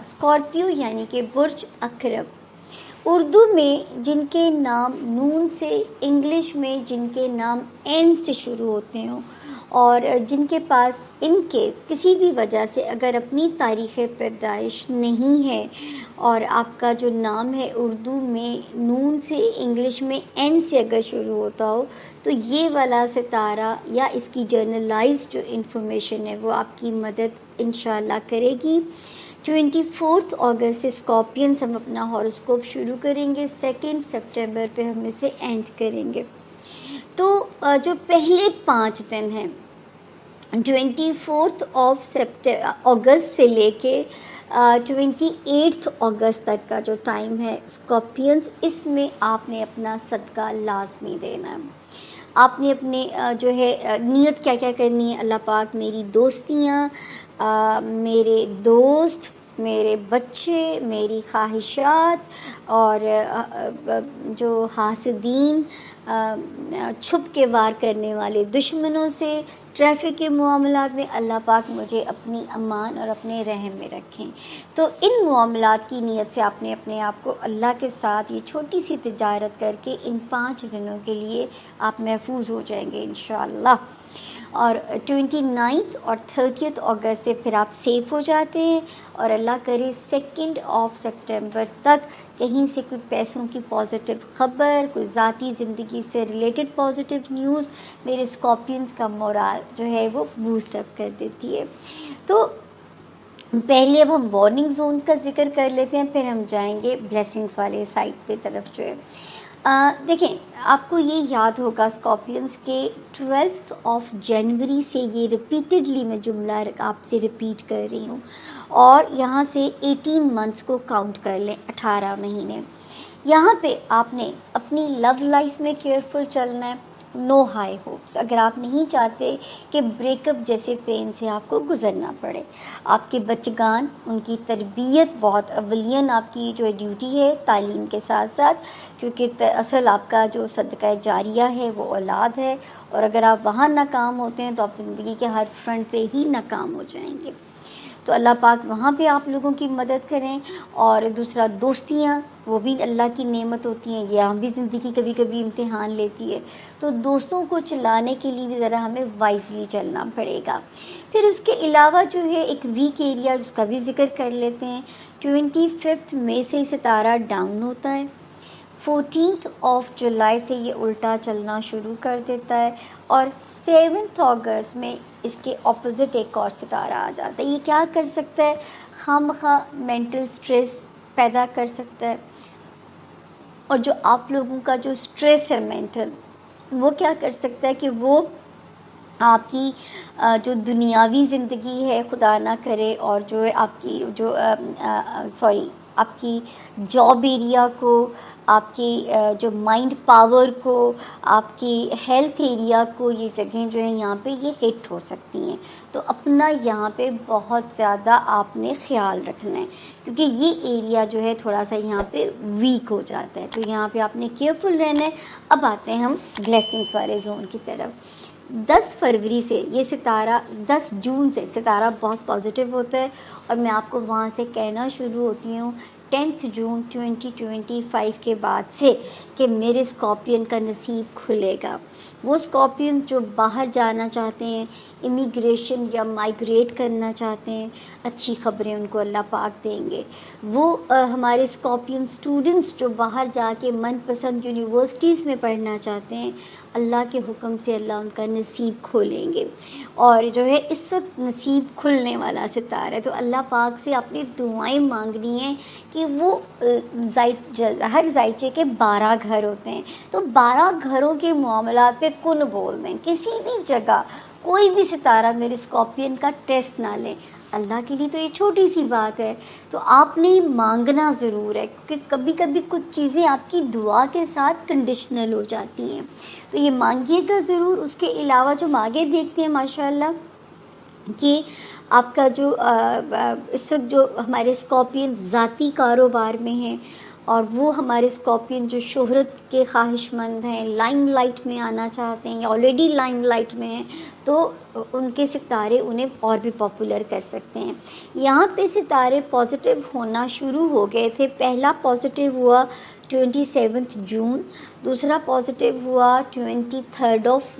Scorpio یعنی کہ برج اقرب. اردو میں جن کے نام نون سے، انگلش میں جن کے نام این سے شروع ہوتے ہوں، اور جن کے پاس ان کیس کسی بھی وجہ سے اگر اپنی تاریخ پیدائش نہیں ہے اور آپ کا جو نام ہے اردو میں نون سے، انگلش میں این سے اگر شروع ہوتا ہو، تو یہ والا ستارہ یا اس کی جرنلائز جو انفارمیشن ہے وہ آپ کی مدد انشاءاللہ کرے گی. 24 اگست سے اسکارپینس ہم اپنا ہاروسکوپ شروع کریں گے، 2 سپٹمبر پہ ہم اسے اینڈ کریں گے. تو جو پہلے 5 دن ہیں 24 اگست سے لے کے 28 اگست تک کا جو ٹائم ہے اسکارپینس، اس میں آپ نے اپنا صدقہ لازمی دینا ہے. آپ نے اپنے جو ہے نیت کیا کیا کرنی ہے؟ اللہ پاک میری دوستیاں، میرے دوست، میرے بچے، میری خواہشات اور جو حاسدین، چھپ کے وار کرنے والے دشمنوں سے، ٹریفک کے معاملات میں اللہ پاک مجھے اپنی امان اور اپنے رحم میں رکھیں. تو ان معاملات کی نیت سے آپ نے اپنے آپ کو اللہ کے ساتھ یہ چھوٹی سی تجارت کر کے ان 5 دنوں کے لیے آپ محفوظ ہو جائیں گے انشاءاللہ. اور 29 اور 30 اگست سے پھر آپ سیف ہو جاتے ہیں، اور اللہ کرے 2 سپٹمبر تک کہیں سے کوئی پیسوں کی پازیٹیو خبر، کوئی ذاتی زندگی سے ریلیٹڈ پازیٹیو نیوز میرے اسکارپینس کا مورال جو ہے وہ بوسٹ اپ کر دیتی ہے. تو پہلے اب ہم وارننگ زونز کا ذکر کر لیتے ہیں، پھر ہم جائیں گے بلیسنگز والے سائٹ پہ طرف جو ہے. دیکھیں، آپ کو یہ یاد ہوگا اسکارپینس کے 12 جنوری سے یہ ریپیٹڈلی میں جملہ آپ سے ریپیٹ کر رہی ہوں، اور یہاں سے 18 منتھس کو کاؤنٹ کر لیں، 18 مہینے. یہاں پہ آپ نے اپنی لو لائف میں کیئرفل چلنا ہے. No high hopes. اگر آپ نہیں چاہتے کہ بریک اپ جیسے پین سے آپ کو گزرنا پڑے، آپ کے بچگان، ان کی تربیت بہت اولین آپ کی جو ڈیوٹی ہے تعلیم کے ساتھ ساتھ، کیونکہ اصل آپ کا جو صدقہ جاریہ ہے وہ اولاد ہے، اور اگر آپ وہاں ناکام ہوتے ہیں تو آپ زندگی کے ہر فرنٹ پہ ہی ناکام ہو جائیں گے. تو اللہ پاک وہاں پہ آپ لوگوں کی مدد کریں. اور دوسرا، دوستیاں، وہ بھی اللہ کی نعمت ہوتی ہیں، یہ ہم بھی زندگی کبھی کبھی امتحان لیتی ہے، تو دوستوں کو چلانے کے لیے بھی ذرا ہمیں وائزلی چلنا پڑے گا. پھر اس کے علاوہ جو ہے ایک ویک ایریا اس کا بھی ذکر کر لیتے ہیں. 25 مئی سے ستارہ ڈاؤن ہوتا ہے، 14 جولائی سے یہ الٹا چلنا شروع کر دیتا ہے، اور 7 اگست میں اس کے اپوزٹ ایک اور ستارہ آ جاتا ہے. یہ کیا کر سکتا ہے؟ خواہ مینٹل سٹریس پیدا کر سکتا ہے، اور جو آپ لوگوں کا جو سٹریس ہے مینٹل، وہ کیا کر سکتا ہے کہ وہ آپ کی جو دنیاوی زندگی ہے خدا نہ کرے، اور جو ہے آپ کی جو آپ کی جاب ایریا کو، آپ کی جو مائنڈ پاور کو، آپ کی ہیلتھ ایریا کو، یہ جگہیں جو ہیں یہاں پہ یہ ہٹ ہو سکتی ہیں. تو اپنا یہاں پہ بہت زیادہ آپ نے خیال رکھنا ہے، کیونکہ یہ ایریا جو ہے تھوڑا سا یہاں پہ ویک ہو جاتا ہے، تو یہاں پہ آپ نے کیئرفل رہنا ہے. اب آتے ہیں ہم بلیسنگس والے زون کی طرف. 10 فروری سے یہ ستارہ، 10 جون سے ستارہ بہت پازیٹیو ہوتا ہے، اور میں آپ کو وہاں سے کہنا شروع ہوتی ہوں 10 جون 2025 کے بعد سے کہ میرے اسکارپین کا نصیب کھلے گا. وہ اسکارپین جو باہر جانا چاہتے ہیں، امیگریشن یا مائگریٹ کرنا چاہتے ہیں، اچھی خبریں ان کو اللہ پاک دیں گے. وہ ہمارے اسکارپین اسٹوڈنٹس جو باہر جا کے من پسند یونیورسٹیز میں پڑھنا چاہتے ہیں، اللہ کے حکم سے اللہ ان کا نصیب کھولیں گے. اور جو ہے اس وقت نصیب کھلنے والا ستارہ ہے، تو اللہ پاک سے آپ نے دعائیں مانگنی ہیں کہ وہ ہر ذائچے کے 12 گھر ہوتے ہیں، تو 12 گھروں کے معاملات پہ کن بول دیں. کسی بھی جگہ کوئی بھی ستارہ میرے اسکارپین کا ٹیسٹ نہ لیں. اللہ کے لیے تو یہ چھوٹی سی بات ہے، تو آپ نے مانگنا ضرور ہے، کیونکہ کبھی کبھی کچھ چیزیں آپ کی دعا کے ساتھ کنڈیشنل ہو جاتی ہیں، تو یہ مانگیے گا ضرور. اس کے علاوہ جو آگے دیکھتے ہیں ماشاءاللہ کہ آپ کا جو اس وقت جو ہمارے اسکارپین ذاتی کاروبار میں ہیں، اور وہ ہمارے اسکارپین جو شہرت کے خواہش مند ہیں، لائم لائٹ میں آنا چاہتے ہیں یا آلریڈی لائم لائٹ میں ہیں، تو ان کے ستارے انہیں اور بھی پاپولر کر سکتے ہیں۔ یہاں پہ ستارے پازیٹیو ہونا شروع ہو گئے تھے۔ پہلا پازیٹیو ہوا 27 جون، دوسرا پازیٹیو ہوا 23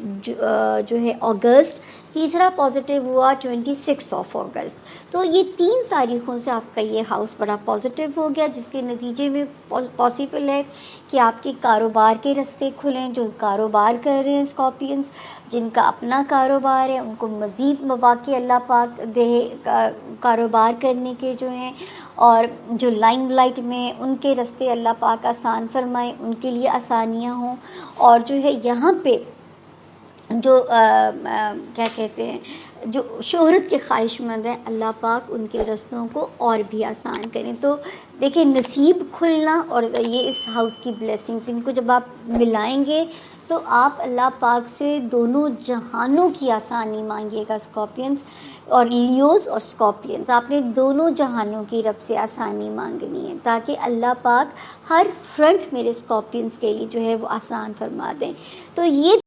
جو ہے اگست، تیسرا پازیٹیو ہوا 26 اگست۔ تو یہ 3 تاریخوں سے آپ کا یہ ہاؤس بڑا پازیٹیو ہو گیا، جس کے نتیجے میں پاسبل ہے کہ آپ کے کاروبار کے راستے کھلیں۔ جو کاروبار کر رہے ہیں اسکارپینس، جن کا اپنا کاروبار ہے، ان کو مزید مواقع اللہ پاک دے کاروبار کرنے کے جو ہیں، اور جو لائم لائٹ میں ان کے راستے اللہ پاک آسان فرمائیں، ان کے لیے آسانیاں ہوں، اور جو ہے یہاں پہ جو کیا کہتے ہیں، جو شہرت کے خواہش مند ہیں، اللہ پاک ان کے رستوں کو اور بھی آسان کریں۔ تو دیکھیں، نصیب کھلنا اور یہ اس ہاؤس کی بلیسنگز، ان کو جب آپ ملائیں گے تو آپ اللہ پاک سے دونوں جہانوں کی آسانی مانگیے گا اسکارپینس، اور لیوز اور اسکارپینس، آپ نے دونوں جہانوں کی رب سے آسانی مانگنی ہے، تاکہ اللہ پاک ہر فرنٹ میرے اسکارپینس کے لیے جو ہے وہ آسان فرما دیں۔ تو یہ